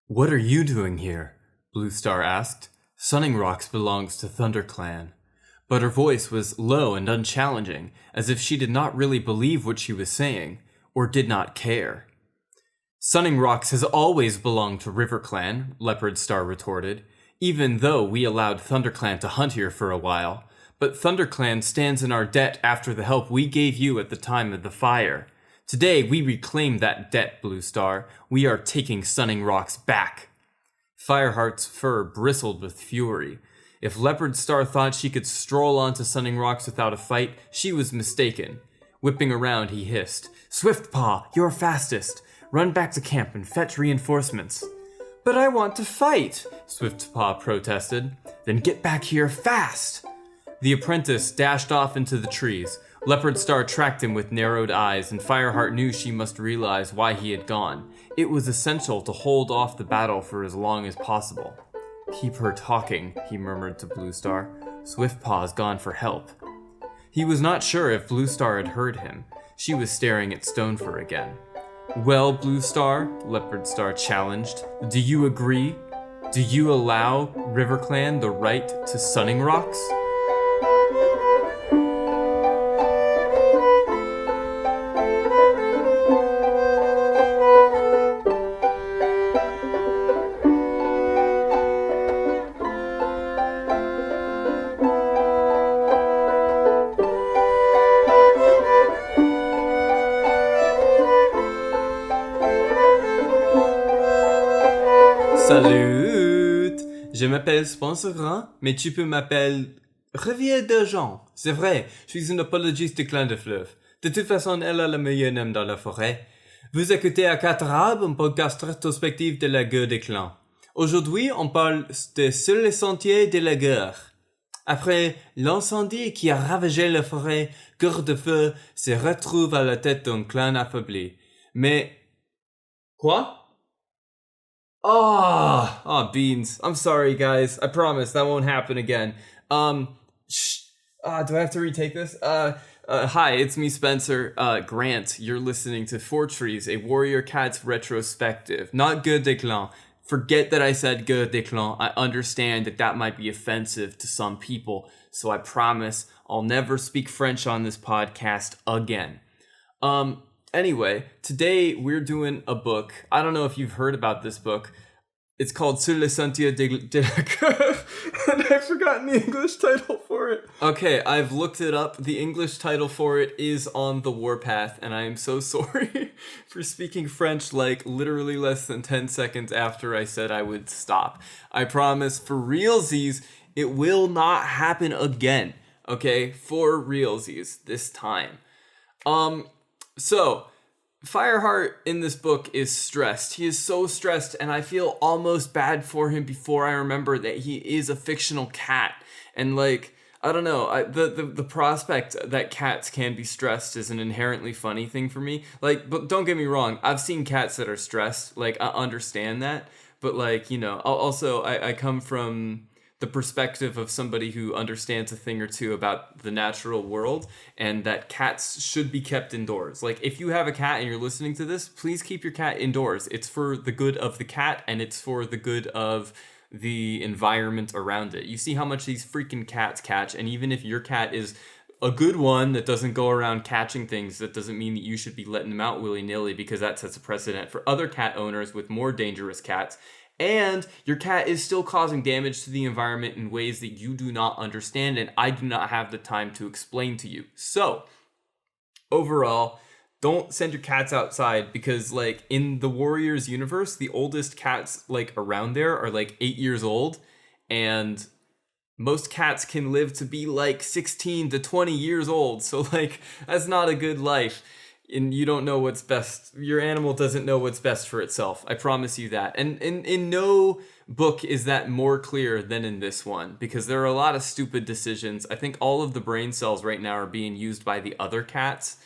"What are you doing here?" Blue Star asked. "Sunning Rocks belongs to ThunderClan." But her voice was low and unchallenging, as if she did not really believe what she was saying, or did not care. "Sunning Rocks has always belonged to RiverClan," Leopard Star retorted, "even though we allowed ThunderClan to hunt here for a while. But ThunderClan stands in our debt after the help we gave you at the time of the fire. Today, we reclaim that debt, Blue Star. We are taking Sunning Rocks back." Fireheart's fur bristled with fury. If Leopard Star thought she could stroll onto Sunning Rocks without a fight, she was mistaken. Whipping around, he hissed, "Swiftpaw, you're fastest. Run back to camp and fetch reinforcements." "But I want to fight," Swiftpaw protested. "Then get back here fast." The apprentice dashed off into the trees. Leopard Star tracked him with narrowed eyes, and Fireheart knew she must realize why he had gone. It was essential to hold off the battle for as long as possible. "Keep her talking," he murmured to Blue Star. "Swiftpaw's gone for help." He was not sure if Blue Star had heard him. She was staring at Stonefur again. "Well, Blue Star," Leopard Star challenged, "do you agree? Do you allow RiverClan the right to Sunning Rocks?" Salut! Je m'appelle Spencerin, mais tu peux m'appeler Rivière de Jean. C'est vrai, je suis une apologiste du clan de fleuve. De toute façon, elle a le meilleur nom dans la forêt. Vous écoutez à quatre arbres, un podcast rétrospectif de la guerre des clans. Aujourd'hui, on parle de Sur les sentiers de la guerre. Après l'incendie qui a ravagé la forêt, Cœur de Feu se retrouve à la tête d'un clan affaibli. Mais... Quoi? Beans. I'm sorry, guys. I promise that won't happen again. Do I have to retake this? Hi, it's me, Spencer. Grant, you're listening to Fourtrees, a Warrior Cats retrospective. Not Guerre des Clans. Forget that I said Guerre des Clans. I understand that might be offensive to some people, so I promise I'll never speak French on this podcast again. Anyway, today we're doing a book. I don't know if you've heard about this book. It's called Sur les sentiers de la guerre, and I've forgotten the English title for it. Okay, I've looked it up. The English title for it is On the Warpath, and I am so sorry for speaking French like literally less than 10 seconds after I said I would stop. I promise, for realsies, it will not happen again. Okay, for realsies this time. So, Fireheart in this book is stressed. He is so stressed, and I feel almost bad for him before I remember that he is a fictional cat. And like, I don't know, the prospect that cats can be stressed is an inherently funny thing for me. Like, but don't get me wrong, I've seen cats that are stressed. Like, I understand that. But like, you know, also I come from the perspective of somebody who understands a thing or two about the natural world, and that cats should be kept indoors. Like, if you have a cat and you're listening to this, please keep your cat indoors. It's for the good of the cat, and it's for the good of the environment around it. You see how much these freaking cats catch, and even if your cat is a good one that doesn't go around catching things, that doesn't mean that you should be letting them out willy-nilly, because that sets a precedent for other cat owners with more dangerous cats. And your cat is still causing damage to the environment in ways that you do not understand, and I do not have the time to explain to you. So, overall, don't send your cats outside, because like in the Warriors universe, the oldest cats like around there are like 8 years old, and most cats can live to be like 16 to 20 years old. So like, that's not a good life. And you don't know what's best. Your animal doesn't know what's best for itself. I promise you that. And in no book is that more clear than in this one, because there are a lot of stupid decisions. I think all of the brain cells right now are being used by the other cats.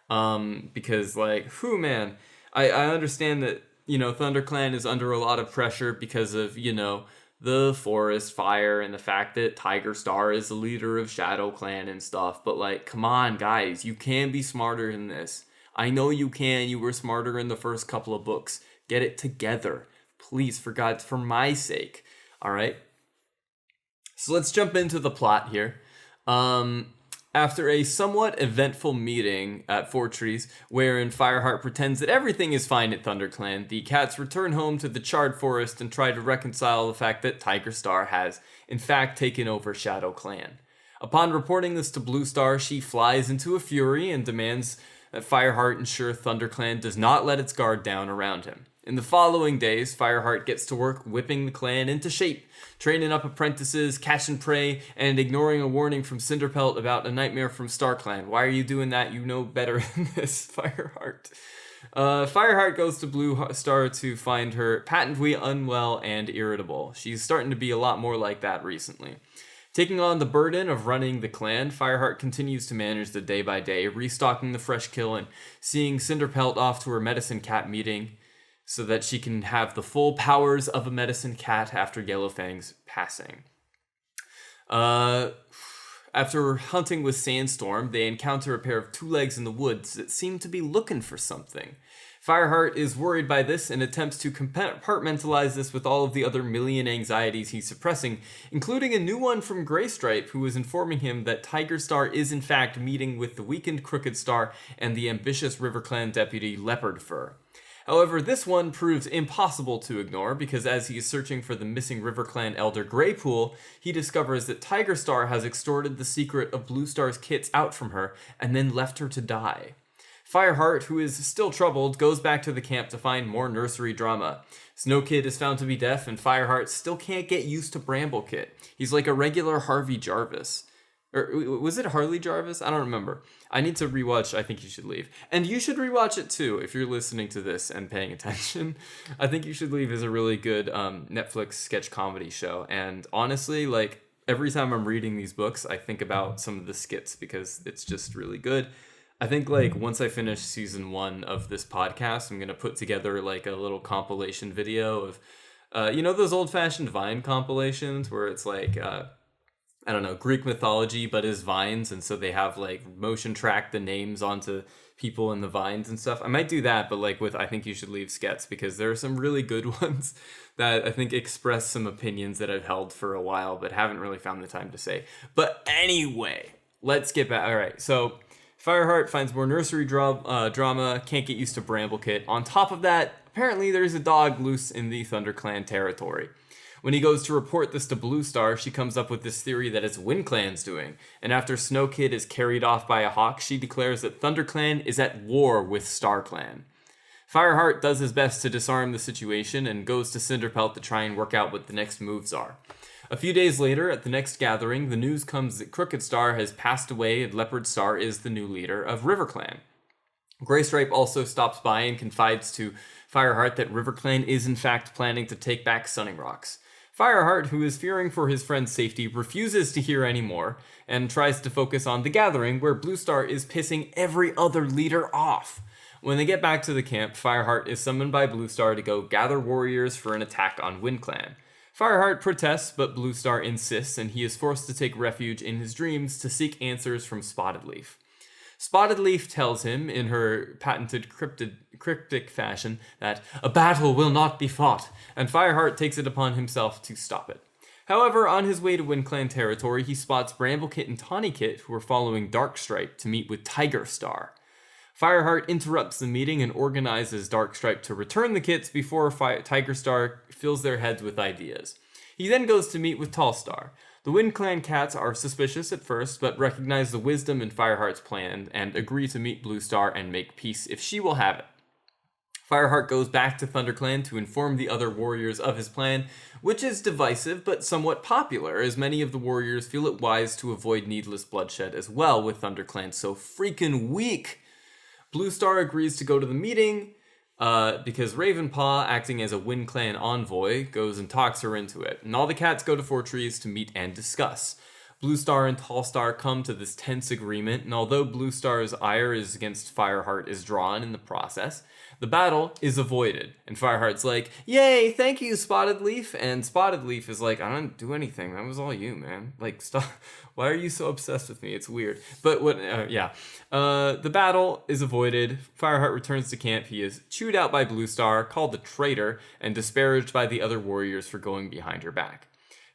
Because like, whew, man, I understand that, you know, ThunderClan is under a lot of pressure because of, you know, the forest fire and the fact that Tigerstar is the leader of Shadow Clan and stuff. But like, come on, guys, you can be smarter than this. I know you can. You were smarter in the first couple of books. Get it together. Please, for my sake. All right. So let's jump into the plot here. After a somewhat eventful meeting at Fourtrees, wherein Fireheart pretends that everything is fine at ThunderClan, the cats return home to the charred forest and try to reconcile the fact that Tigerstar has, in fact, taken over Shadow Clan. Upon reporting this to Bluestar, she flies into a fury and demands that Fireheart ensure ThunderClan does not let its guard down around him. In the following days, Fireheart gets to work whipping the clan into shape, training up apprentices, catching prey, and ignoring a warning from Cinderpelt about a nightmare from StarClan. Why are you doing that? You know better than this, Fireheart. Fireheart goes to Blue Star to find her patently unwell and irritable. She's starting to be a lot more like that recently. Taking on the burden of running the clan, Fireheart continues to manage the day by day, restocking the fresh kill and seeing Cinderpelt off to her medicine cat meeting, so that she can have the full powers of a medicine cat after Yellowfang's passing. After hunting with Sandstorm, they encounter a pair of two legs in the woods that seem to be looking for something. Fireheart is worried by this and attempts to compartmentalize this with all of the other million anxieties he's suppressing, including a new one from Graystripe, who is informing him that Tigerstar is in fact meeting with the weakened Crooked Star and the ambitious RiverClan deputy Leopardfur. However, this one proves impossible to ignore because as he is searching for the missing RiverClan elder Greypool, he discovers that Tigerstar has extorted the secret of Bluestar's kits out from her and then left her to die. Fireheart, who is still troubled, goes back to the camp to find more nursery drama. Snowkid is found to be deaf and Fireheart still can't get used to Bramblekit. He's like a regular Harvey Jarvis. Or was it Harley Jarvis? I don't remember. I need to rewatch I Think You Should Leave. And you should rewatch it too if you're listening to this and paying attention. I Think You Should Leave is a really good Netflix sketch comedy show. And honestly, like every time I'm reading these books, I think about some of the skits because it's just really good. I think like once I finish season 1 of this podcast, I'm going to put together like a little compilation video of, you know, those old fashioned Vine compilations where it's like, I don't know, Greek mythology, but as vines. And so they have like motion track the names onto people in the vines and stuff. I might do that, but like with I Think You Should Leave skets, because there are some really good ones that I think express some opinions that I've held for a while, but haven't really found the time to say. But anyway, let's get back. All right. So Fireheart finds more nursery drama, can't get used to Bramblekit. On top of that, apparently there's a dog loose in the ThunderClan territory. When he goes to report this to Bluestar, she comes up with this theory that it's WindClan's doing, and after Snowkid is carried off by a hawk, she declares that ThunderClan is at war with StarClan. Fireheart does his best to disarm the situation and goes to Cinderpelt to try and work out what the next moves are. A few days later, at the next gathering, the news comes that Crooked Star has passed away and Leopard Star is the new leader of RiverClan. Graystripe also stops by and confides to Fireheart that RiverClan is in fact planning to take back Sunning Rocks. Fireheart, who is fearing for his friend's safety, refuses to hear any more and tries to focus on the gathering where Bluestar is pissing every other leader off. When they get back to the camp, Fireheart is summoned by Bluestar to go gather warriors for an attack on WindClan. Fireheart protests, but Bluestar insists, and he is forced to take refuge in his dreams to seek answers from Spotted Leaf. Spotted Leaf tells him, in her patented cryptic fashion, that a battle will not be fought, and Fireheart takes it upon himself to stop it. However, on his way to WindClan territory, he spots Bramblekit and Tawnykit, who are following Darkstripe to meet with Tigerstar. Fireheart interrupts the meeting and organizes Darkstripe to return the kits before Tigerstar fills their heads with ideas. He then goes to meet with Tallstar. The WindClan cats are suspicious at first, but recognize the wisdom in Fireheart's plan and agree to meet Bluestar and make peace if she will have it. Fireheart goes back to ThunderClan to inform the other warriors of his plan, which is divisive but somewhat popular, as many of the warriors feel it wise to avoid needless bloodshed as well, with ThunderClan so freaking weak. Bluestar agrees to go to the meeting, because Ravenpaw, acting as a WindClan envoy, goes and talks her into it, and all the cats go to Fourtrees to meet and discuss. Blue Star and Tall Star come to this tense agreement, and although Blue Star's ire is against Fireheart is drawn in the process, the battle is avoided. And Fireheart's like, "Yay, thank you, Spotted Leaf." And Spotted Leaf is like, "I don't do anything. That was all you, man. Like, stop. Why are you so obsessed with me? It's weird." But the battle is avoided. Fireheart returns to camp. He is chewed out by Blue Star, called a traitor, and disparaged by the other warriors for going behind her back.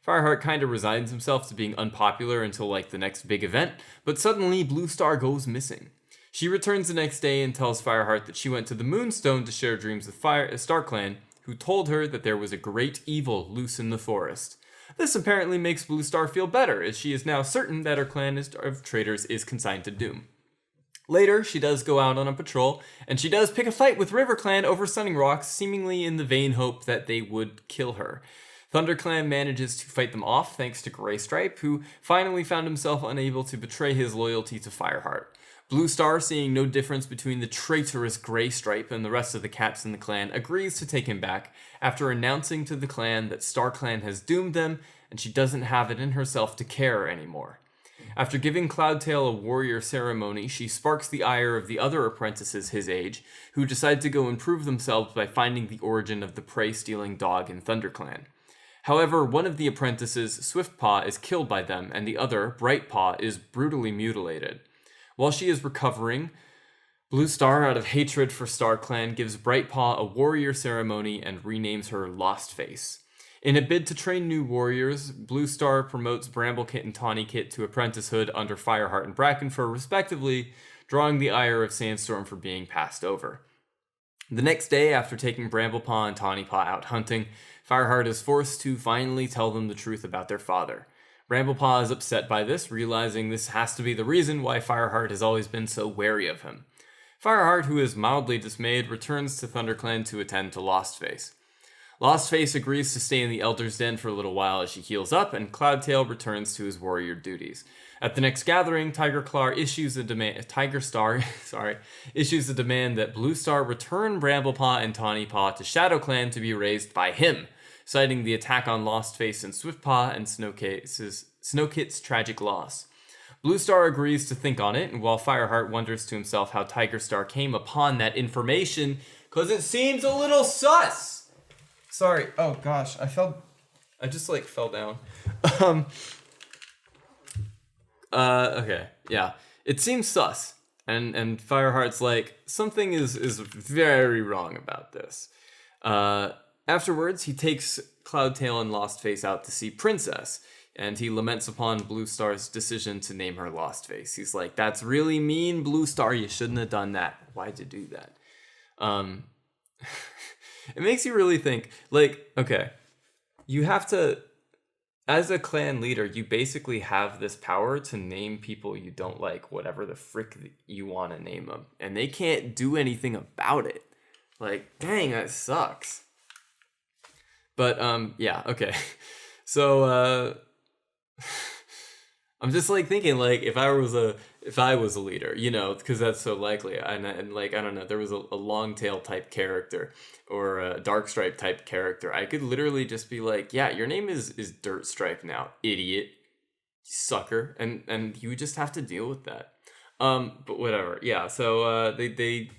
Fireheart kind of resigns himself to being unpopular until like the next big event, but suddenly Blue Star goes missing. She returns the next day and tells Fireheart that she went to the Moonstone to share dreams with StarClan, who told her that there was a great evil loose in the forest. This apparently makes Blue Star feel better, as she is now certain that her clan of traitors is consigned to doom. Later, she does go out on a patrol, and she does pick a fight with River Clan over Sunning Rocks, seemingly in the vain hope that they would kill her. ThunderClan manages to fight them off thanks to Graystripe, who finally found himself unable to betray his loyalty to Fireheart. Blue Star, seeing no difference between the traitorous Graystripe and the rest of the cats in the clan, agrees to take him back after announcing to the clan that StarClan has doomed them and she doesn't have it in herself to care anymore. After giving Cloudtail a warrior ceremony, she sparks the ire of the other apprentices his age, who decide to go and prove themselves by finding the origin of the prey-stealing dog in ThunderClan. However, one of the apprentices, Swiftpaw, is killed by them, and the other, Brightpaw, is brutally mutilated. While she is recovering, Blue Star, out of hatred for StarClan, gives Brightpaw a warrior ceremony and renames her Lostface. In a bid to train new warriors, Blue Star promotes Bramblekit and Tawnykit to apprenticehood under Fireheart and Brackenfur, respectively, drawing the ire of Sandstorm for being passed over. The next day, after taking Bramblepaw and Tawnypaw out hunting, Fireheart is forced to finally tell them the truth about their father. Bramblepaw is upset by this, realizing this has to be the reason why Fireheart has always been so wary of him. Fireheart, who is mildly dismayed, returns to ThunderClan to attend to Lostface. Lostface agrees to stay in the Elder's Den for a little while as she heals up, and Cloudtail returns to his warrior duties. At the next gathering, Tigerstar issues a demand that Blue Star return Bramblepaw and Tawnypaw to ShadowClan to be raised by him, citing the attack on Lostface and Swiftpaw and Snowkit's tragic loss. Blue Star agrees to think on it, and while Fireheart wonders to himself how Tigerstar came upon that information, cause it seems a little sus. Sorry. Oh gosh, I just fell down. Okay, yeah. It seems sus. And Fireheart's like, something is very wrong about this. Afterwards, he takes Cloudtail and Lostface out to see Princess, and he laments upon Blue Star's decision to name her Lostface. He's like, "That's really mean, Blue Star. You shouldn't have done that. Why'd you do that?" It makes you really think, okay, you have to, as a clan leader, you basically have this power to name people you don't like, whatever the frick you want to name them, and they can't do anything about it. Dang, that sucks. But, yeah, okay. So, I'm just thinking if I was a leader, because that's so likely, and I don't know, there was a Longtail type character or a Darkstripe type character, I could literally just be like, yeah, your name is Dirtstripe now, idiot, sucker, and you just have to deal with that. But whatever, yeah. So they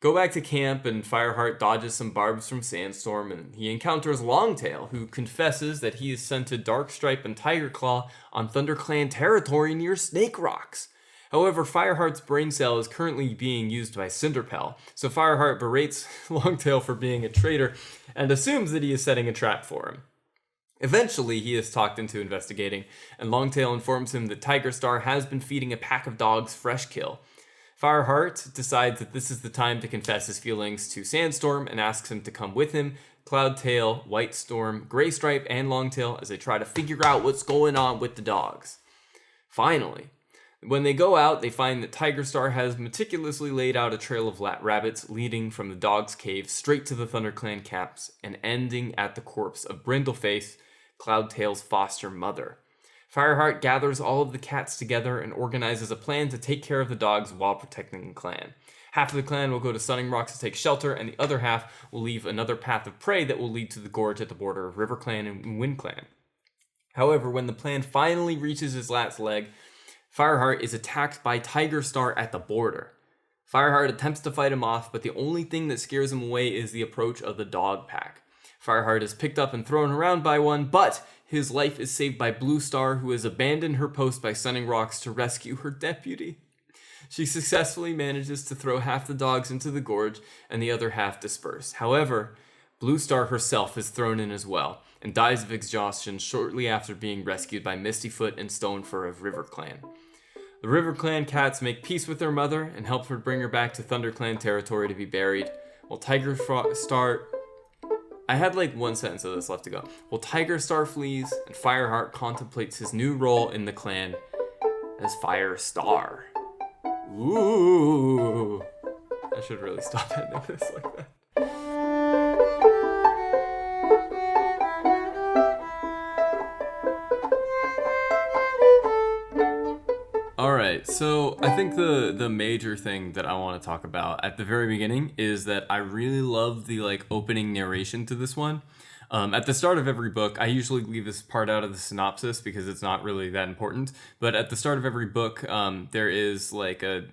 go back to camp, and Fireheart dodges some barbs from Sandstorm, and he encounters Longtail, who confesses that he has sent a Darkstripe and Tigerclaw on ThunderClan territory near Snake Rocks. However, Fireheart's brain cell is currently being used by Cinderpell, so Fireheart berates Longtail for being a traitor and assumes that he is setting a trap for him. Eventually, he is talked into investigating, and Longtail informs him that Tigerstar has been feeding a pack of dogs fresh kill. Fireheart decides that this is the time to confess his feelings to Sandstorm and asks him to come with him, Cloudtail, Whitestorm, Graystripe, and Longtail as they try to figure out what's going on with the dogs. Finally, when they go out, they find that Tigerstar has meticulously laid out a trail of rabbits leading from the dog's cave straight to the ThunderClan camps and ending at the corpse of Brindleface, Cloudtail's foster mother. Fireheart gathers all of the cats together and organizes a plan to take care of the dogs while protecting the clan. Half of the clan will go to Sunning Rocks to take shelter, and the other half will leave another path of prey that will lead to the gorge at the border of RiverClan and WindClan. However, when the plan finally reaches its last leg, Fireheart is attacked by Tigerstar at the border. Fireheart attempts to fight him off, but the only thing that scares him away is the approach of the dog pack. Fireheart is picked up and thrown around by one, but his life is saved by Bluestar, who has abandoned her post by sending rocks to rescue her deputy. She successfully manages to throw half the dogs into the gorge and the other half disperse. However, Bluestar herself is thrown in as well and dies of exhaustion shortly after being rescued by Mistyfoot and Stonefur of River Clan. The River Clan cats make peace with their mother and help her bring her back to Thunder Clan territory to be buried, while Tigerstar... I had like one sentence of this left to go. While Tigerstar flees and Fireheart contemplates his new role in the clan as Firestar. Ooh. I should really stop ending this like that. Alright, so I think the major thing that I want to talk about at the very beginning is that I really love the like opening narration to this one. At the start of every book, I usually leave this part out of the synopsis because it's not really that important, but at the start of every book, there is like a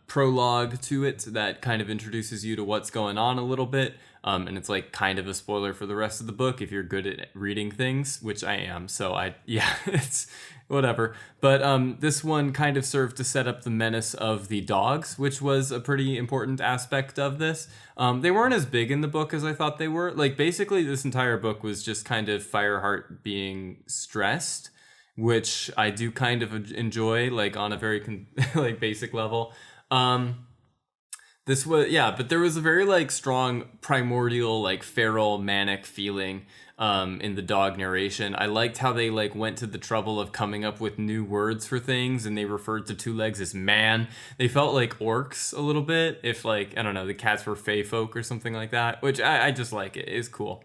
prologue to it that kind of introduces you to what's going on a little bit, and it's like kind of a spoiler for the rest of the book if you're good at reading things, which I am, so it's whatever. But this one kind of served to set up the menace of the dogs, which was a pretty important aspect of this. They weren't as big in the book as I thought they were. Like, basically this entire book was just kind of Fireheart being stressed, which I do kind of enjoy, like on a very like basic level. This was, but there was a very like strong primordial, like feral manic feeling in the dog narration. I liked how they like went to the trouble of coming up with new words for things, and they referred to two legs as man. They felt like orcs a little bit, if like, I don't know, the cats were fae folk or something like that, which I just like. It is cool.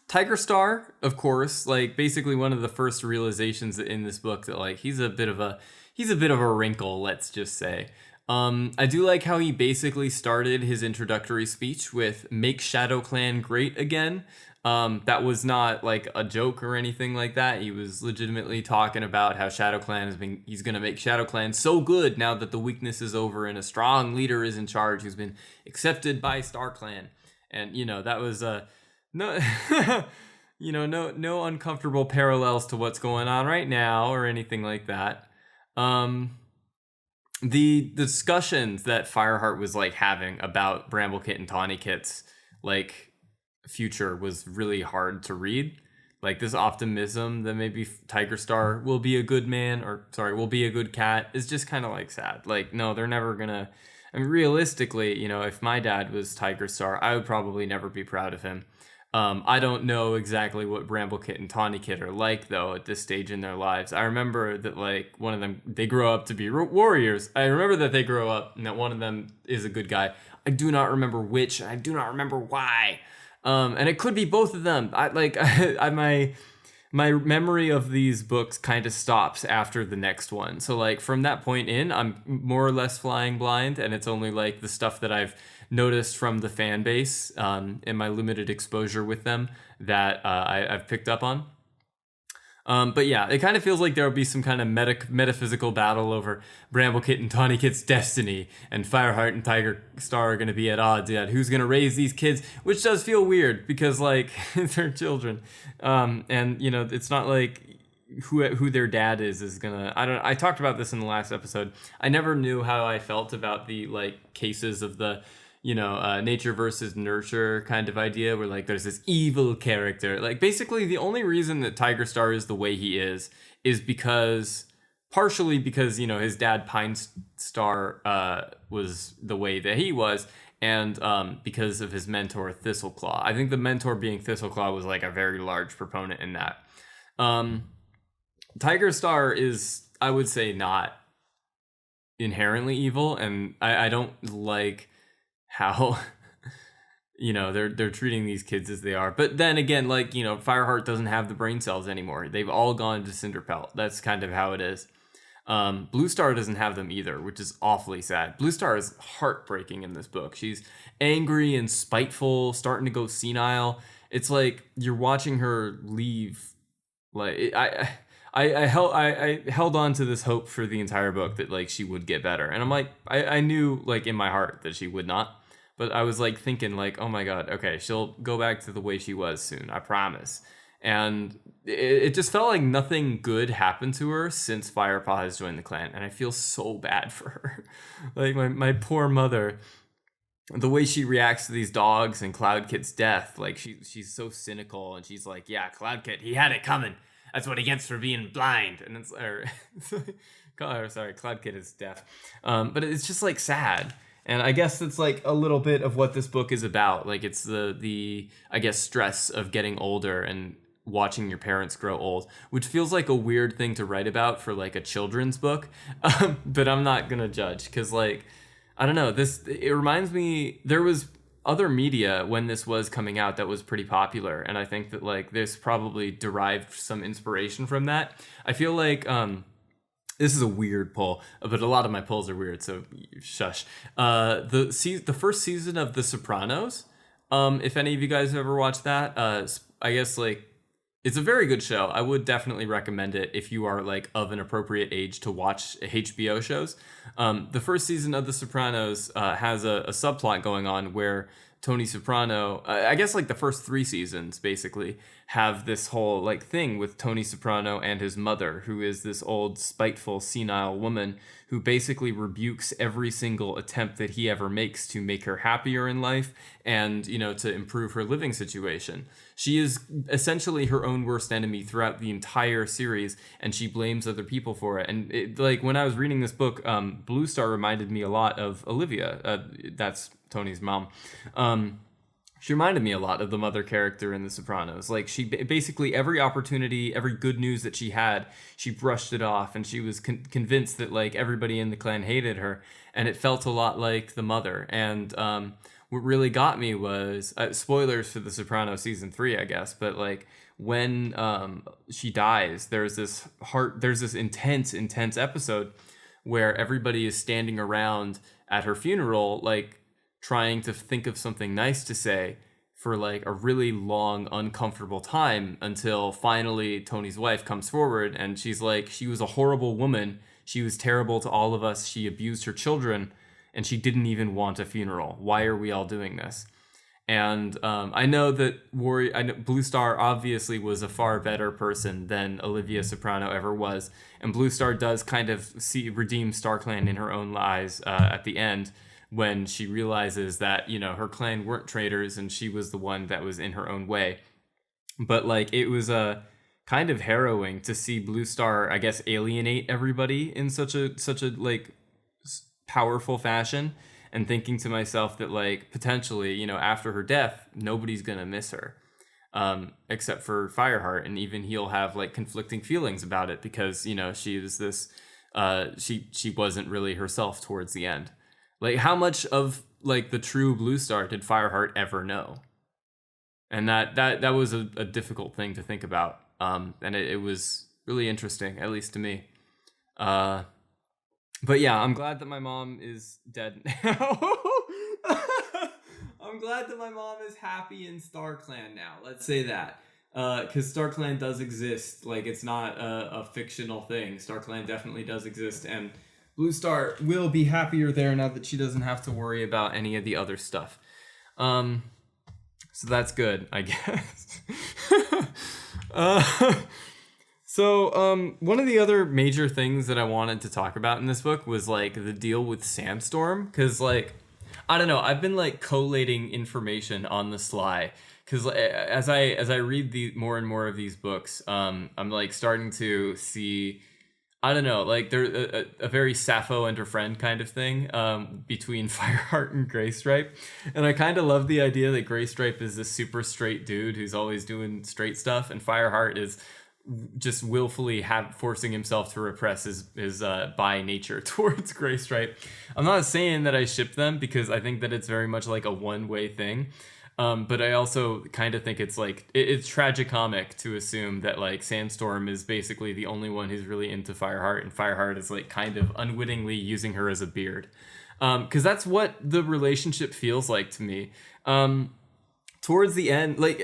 Tigerstar, of course, like basically one of the first realizations in this book that like he's a bit of a wrinkle, let's just say. I do like how he basically started his introductory speech with "Make Shadow Clan great again." That was not like a joke or anything like that. He was legitimately talking about how Shadow Clan he's going to make Shadow Clan so good now that the weakness is over and a strong leader is in charge who's been accepted by Star Clan. And, you know, that was no, no uncomfortable parallels to what's going on right now or anything like that. The discussions that Fireheart was like having about Bramblekit and Tawnykit's like future was really hard to read. Like this optimism that maybe Tigerstar will be a good man, will be a good cat, is just kind of like sad. Like, no, they're never gonna. I mean, realistically, you know, if my dad was Tigerstar, I would probably never be proud of him. I don't know exactly what Bramblekit and Tawnykit are like, though, at this stage in their lives. I remember that, like, one of them, they grow up to be warriors. I remember that they grow up and that one of them is a good guy. I do not remember which, and I do not remember why. And it could be both of them. My memory of these books kind of stops after the next one. So, like, from that point in, I'm more or less flying blind, and it's only, like, the stuff that I've noticed from the fan base in my limited exposure with them that I've picked up on. But yeah, it kind of feels like there will be some kind of metaphysical battle over Bramblekit and Tawnykit's destiny, and Fireheart and Tigerstar are going to be at odds at who's going to raise these kids, which does feel weird because, like, they're children. And, you know, it's not like who their dad is gonna, I talked about this in the last episode. I never knew how I felt about the, like, cases of the, you know, nature versus nurture kind of idea where, like, there's this evil character. Like, basically, the only reason that Tigerstar is the way he is partially because, you know, his dad Pine Star was the way that he was, and because of his mentor Thistleclaw. I think the mentor being Thistleclaw was, like, a very large proponent in that. Tigerstar is, I would say, not inherently evil, and I don't like how, you know, they're treating these kids as they are. But then again, like, you know, Fireheart doesn't have the brain cells anymore. They've all gone to Cinderpelt. That's kind of how it is. Bluestar doesn't have them either, which is awfully sad. Bluestar is heartbreaking in this book. She's angry and spiteful, starting to go senile, it's like you're watching her leave. Like I held on to this hope for the entire book that like she would get better, and I'm like I knew like in my heart that she would not, but I was like thinking like, oh my god, okay, she'll go back to the way she was soon, I promise. And it just felt like nothing good happened to her since Firepaw has joined the clan, and I feel so bad for her. Like my poor mother, the way she reacts to these dogs and Cloud Kit's death, like she's so cynical, and she's like, yeah, Cloud Kit, he had it coming. That's what he gets for being blind. And it's sorry, Cloud Kit is deaf. But it's just like sad. And I guess it's like a little bit of what this book is about. Like it's the I guess stress of getting older and watching your parents grow old, which feels like a weird thing to write about for like a children's book. But I'm not gonna judge, because like I don't know, it reminds me, there was other media when this was coming out that was pretty popular, and I think that like this probably derived some inspiration from that. I feel like this is a weird pull, but a lot of my pulls are weird, so shush. The first season of The Sopranos, if any of you guys have ever watched that, I guess like it's a very good show. I would definitely recommend it if you are like of an appropriate age to watch HBO shows. The first season of The Sopranos has a subplot going on where Tony Soprano, I guess like the first 3 seasons basically, have this whole like thing with Tony Soprano and his mother, who is this old spiteful senile woman who basically rebukes every single attempt that he ever makes to make her happier in life and, you know, to improve her living situation. She is essentially her own worst enemy throughout the entire series, and she blames other people for it. And it, like when I was reading this book, Blue Star reminded me a lot of Olivia. That's Tony's mom. She reminded me a lot of the mother character in The Sopranos. Like she basically every opportunity, every good news that she had, she brushed it off, and she was convinced that like everybody in the clan hated her, and it felt a lot like the mother. And what really got me was spoilers for The Sopranos season 3, I guess, but like when she dies, there's this intense episode where everybody is standing around at her funeral, like trying to think of something nice to say for like a really long, uncomfortable time, until finally Tony's wife comes forward and she's like, she was a horrible woman. She was terrible to all of us. She abused her children, and she didn't even want a funeral. Why are we all doing this? And I know that Blue Star obviously was a far better person than Olivia Soprano ever was. And Blue Star does kind of redeem StarClan in her own eyes at the end, when she realizes that, you know, her clan weren't traitors and she was the one that was in her own way. But like it was kind of harrowing to see Blue Star, I guess, alienate everybody in such a like powerful fashion, and thinking to myself that like potentially, you know, after her death, nobody's gonna miss her, except for Fireheart, and even he'll have like conflicting feelings about it, because, you know, she was this she wasn't really herself towards the end. Like, how much of like the true Blue Star did Fireheart ever know? And that was a difficult thing to think about. And it was really interesting, at least to me. But yeah, I'm glad that my mom is dead now. I'm glad that my mom is happy in StarClan now. Let's say that. Because StarClan does exist. Like, it's not a fictional thing. StarClan definitely does exist, and Blue Star will be happier there now that she doesn't have to worry about any of the other stuff. So that's good, I guess. So one of the other major things that I wanted to talk about in this book was like the deal with Sandstorm, because like I don't know, I've been like collating information on the sly, because as I read the more and more of these books, I'm like starting to see, I don't know, like there's a very Sappho and her friend kind of thing between Fireheart and Graystripe. And I kind of love the idea that Graystripe is this super straight dude who's always doing straight stuff, and Fireheart is just willfully forcing himself to repress his bi nature towards Graystripe. I'm not saying that I ship them, because I think that it's very much like a one-way thing. But I also kind of think it's like it's tragicomic to assume that like Sandstorm is basically the only one who's really into Fireheart, and Fireheart is like kind of unwittingly using her as a beard, because that's what the relationship feels like to me. towards the end, like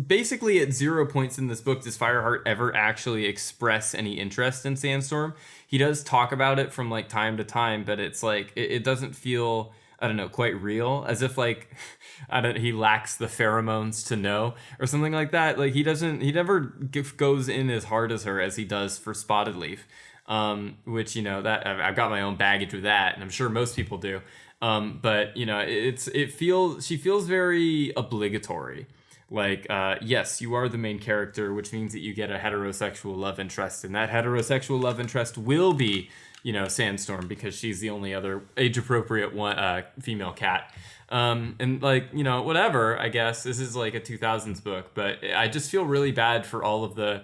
basically at 0 points in this book does Fireheart ever actually express any interest in Sandstorm. He does talk about it from like time to time, but it's like it doesn't feel, I don't know, quite real, as if like he lacks the pheromones to know or something like that. Like he never goes in as hard as her as he does for Spotted Leaf, which, you know, that I've got my own baggage with that, and I'm sure most people do. But you know, she feels very obligatory. Like, yes, you are the main character, which means that you get a heterosexual love interest, and that heterosexual love interest will be, you know, Sandstorm, because she's the only other age-appropriate one, female cat. And like, you know, whatever, I guess this is like a 2000s book, but I just feel really bad for all of the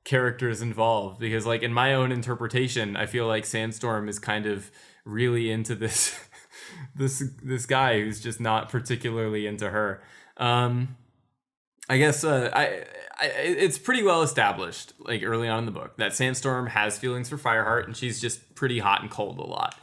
characters involved, because like in my own interpretation, I feel like Sandstorm is kind of really into this this guy who's just not particularly into her. I guess it's pretty well established, like early on in the book, that Sandstorm has feelings for Fireheart, and she's just pretty hot and cold a lot.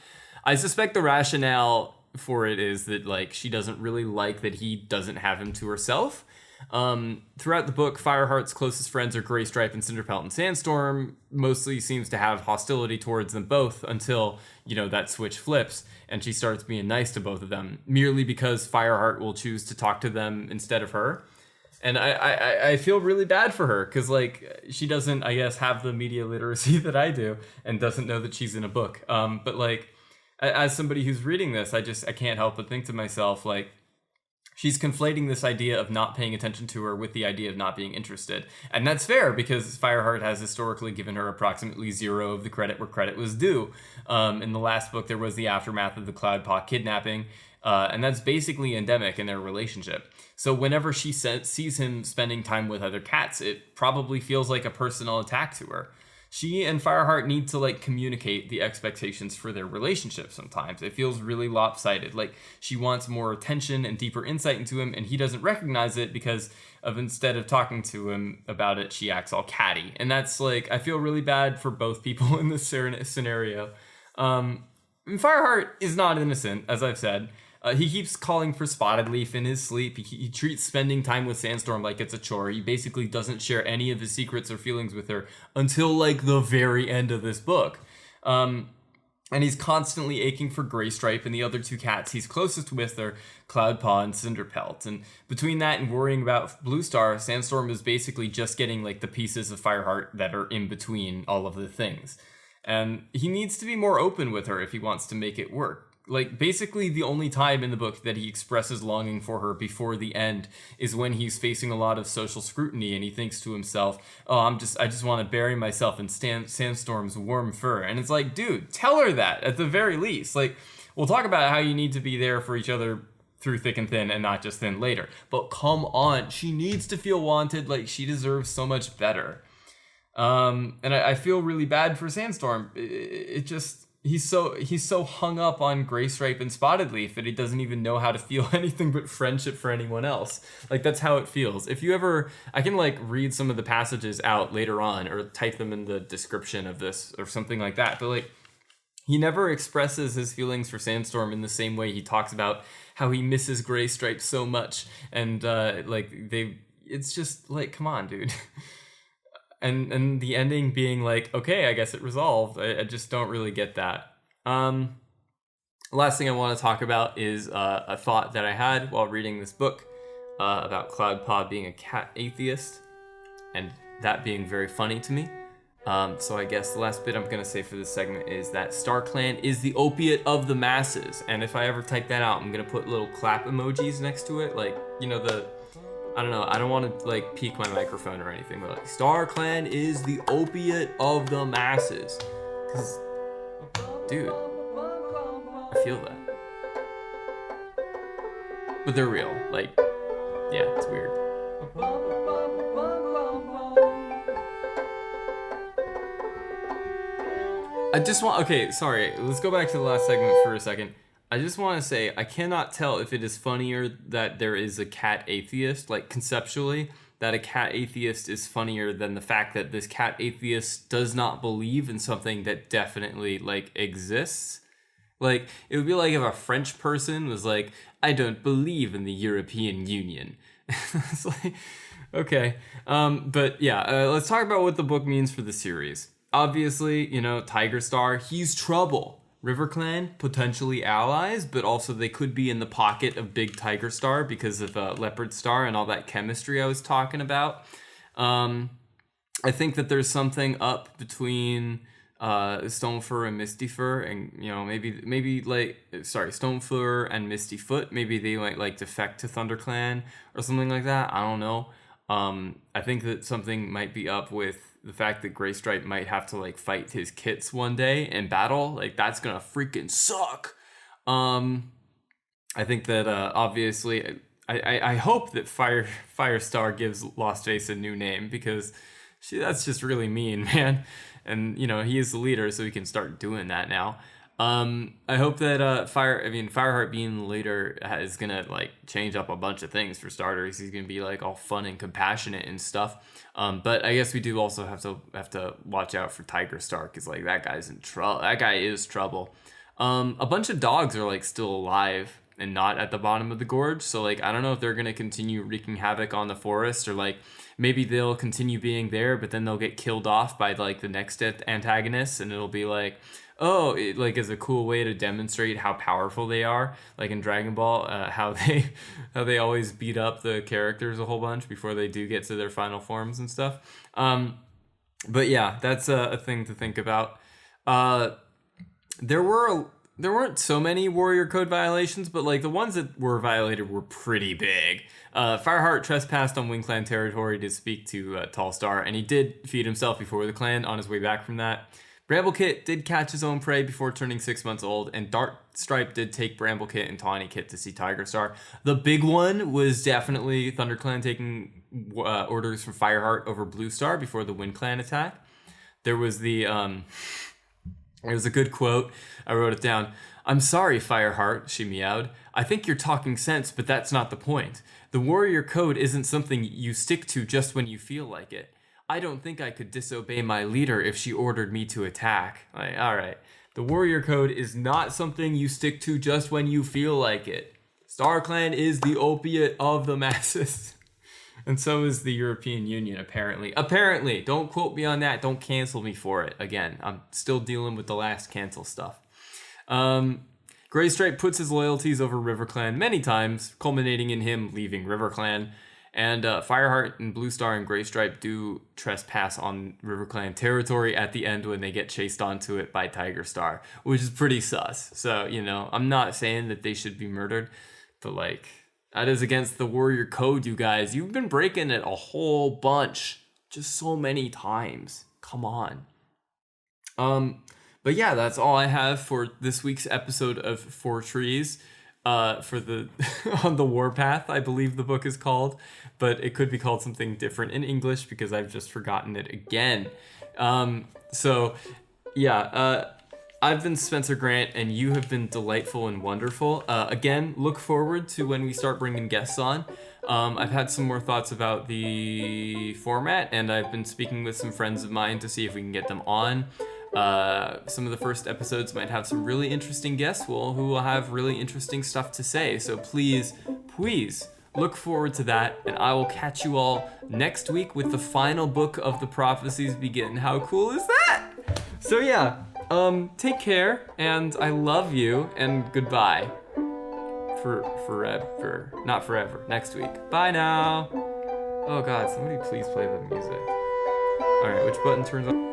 I suspect the rationale for it is that like she doesn't really like that he doesn't have him to herself. Throughout the book, Fireheart's closest friends are Graystripe and Cinderpelt, and Sandstorm mostly seems to have hostility towards them both until, you know, that switch flips and she starts being nice to both of them, merely because Fireheart will choose to talk to them instead of her. And I feel really bad for her, because like she doesn't, I guess, have the media literacy that I do and doesn't know that she's in a book. But like, as somebody who's reading this, I can't help but think to myself, like, she's conflating this idea of not paying attention to her with the idea of not being interested. And that's fair, because Fireheart has historically given her approximately 0 of the credit where credit was due. In the last book, there was the aftermath of the Cloudpaw kidnapping, and that's basically endemic in their relationship. So whenever she sees him spending time with other cats, it probably feels like a personal attack to her. She and Fireheart need to like communicate the expectations for their relationship sometimes. It feels really lopsided. Like she wants more attention and deeper insight into him, and he doesn't recognize it because of, instead of talking to him about it, she acts all catty. And that's like, I feel really bad for both people in this scenario. And Fireheart is not innocent, as I've said. He keeps calling for Spotted Leaf in his sleep. He treats spending time with Sandstorm like it's a chore. He basically doesn't share any of his secrets or feelings with her until like the very end of this book. And he's constantly aching for Graystripe, and the other 2 cats he's closest with are Cloudpaw and Cinderpelt. And between that and worrying about Bluestar, Sandstorm is basically just getting like the pieces of Fireheart that are in between all of the things. And he needs to be more open with her if he wants to make it work. Like, basically the only time in the book that he expresses longing for her before the end is when he's facing a lot of social scrutiny, and he thinks to himself, oh, I just want to bury myself in Sandstorm's warm fur. And it's like, dude, tell her that at the very least. Like, we'll talk about how you need to be there for each other through thick and thin, and not just thin later. But come on, she needs to feel wanted. Like, she deserves so much better. And I feel really bad for Sandstorm. It just... He's so hung up on Graystripe and Spotted Leaf that he doesn't even know how to feel anything but friendship for anyone else. Like, that's how it feels. If you ever, I can like read some of the passages out later on, or type them in the description of this or something like that. But like, he never expresses his feelings for Sandstorm in the same way he talks about how he misses Graystripe so much. And it's just like, come on, dude. And the ending being like, okay, I guess it resolved. I just don't really get that. Last thing I want to talk about is a thought that I had while reading this book about Cloudpaw being a cat atheist, and that being very funny to me. So I guess the last bit I'm going to say for this segment is that StarClan is the opiate of the masses. And if I ever type that out, I'm going to put little clap emojis next to it. Like, you know, I don't know, I don't want to like peek my microphone or anything, but like, StarClan is the opiate of the masses. Cause, dude, I feel that. But they're real. Like, yeah, it's weird. Okay, sorry, let's go back to the last segment for a second. I just want to say, I cannot tell if it is funnier that there is a cat atheist, like conceptually, that a cat atheist is funnier than the fact that this cat atheist does not believe in something that definitely like exists. Like, it would be like if a French person was like, I don't believe in the European Union. It's like, okay. But yeah, let's talk about what the book means for the series. Obviously, Tigerstar, he's trouble. RiverClan, potentially allies, but also they could be in the pocket of Big Tigerstar because of Leopard Star and all that chemistry I was talking about. I think that there's something up between Stonefur and Mistyfur, and maybe Stonefur and Mistyfoot. Maybe they might like defect to ThunderClan or something like that. I don't know. I think that something might be up with the fact that Graystripe might have to like fight his kits one day in battle. Like, that's gonna freaking suck. I think that obviously I hope that Firestar gives Lost Face a new name, because that's just really mean, man. And he is the leader, so he can start doing that now. I hope that Fireheart being the leader is gonna like change up a bunch of things. For starters, he's gonna be like all fun and compassionate and stuff. But I guess we do also have to watch out for Tigerstar, because like that guy's in trouble. That guy is trouble. A bunch of dogs are like still alive and not at the bottom of the gorge. So like, I don't know if they're gonna continue wreaking havoc on the forest, or like maybe they'll continue being there, but then they'll get killed off by like the next antagonist, and it'll be like, oh, it like is a cool way to demonstrate how powerful they are, like in Dragon Ball, how they always beat up the characters a whole bunch before they do get to their final forms and stuff. But yeah, that's a thing to think about. There weren't so many Warrior Code violations, but like the ones that were violated were pretty big. Fireheart trespassed on WingClan territory to speak to Tallstar, and he did feed himself before the clan on his way back from that. Bramblekit did catch his own prey before turning 6 months old, and Darkstripe did take Bramblekit and Tawnykit to see Tigerstar. The big one was definitely ThunderClan taking orders from Fireheart over Bluestar before the WindClan attack. There was it was a good quote. I wrote it down. "I'm sorry, Fireheart," she meowed. "I think you're talking sense, but that's not the point. The Warrior Code isn't something you stick to just when you feel like it. I don't think I could disobey my leader if she ordered me to attack." Like, all right. The Warrior Code is not something you stick to just when you feel like it. StarClan is the opiate of the masses. And so is the European Union, apparently. Apparently. Don't quote me on that. Don't cancel me for it. Again, I'm still dealing with the last cancel stuff. Graystripe puts his loyalties over RiverClan many times, culminating in him leaving RiverClan. And Fireheart and Bluestar and Graystripe do trespass on RiverClan territory at the end when they get chased onto it by Tigerstar, which is pretty sus. So, I'm not saying that they should be murdered, but like, that is against the Warrior Code, you guys. You've been breaking it a whole bunch, just so many times. Come on. But yeah, that's all I have for this week's episode of Fourtrees. For the on the Warpath, I believe the book is called, but it could be called something different in English because I've just forgotten it again. So yeah, I've been Spencer Grant, and you have been delightful and wonderful. Again, look forward to when we start bringing guests on. I've had some more thoughts about the format, and I've been speaking with some friends of mine to see if we can get them on. Some of the first episodes might have some really interesting guests who will have really interesting stuff to say. So please look forward to that, and I will catch you all next week with the final book of the Prophecies Begin. How cool is that? So yeah, take care, and I love you, and goodbye. Forever. Not forever. Next week. Bye now. Oh God, somebody please play the music. Alright, which button turns on?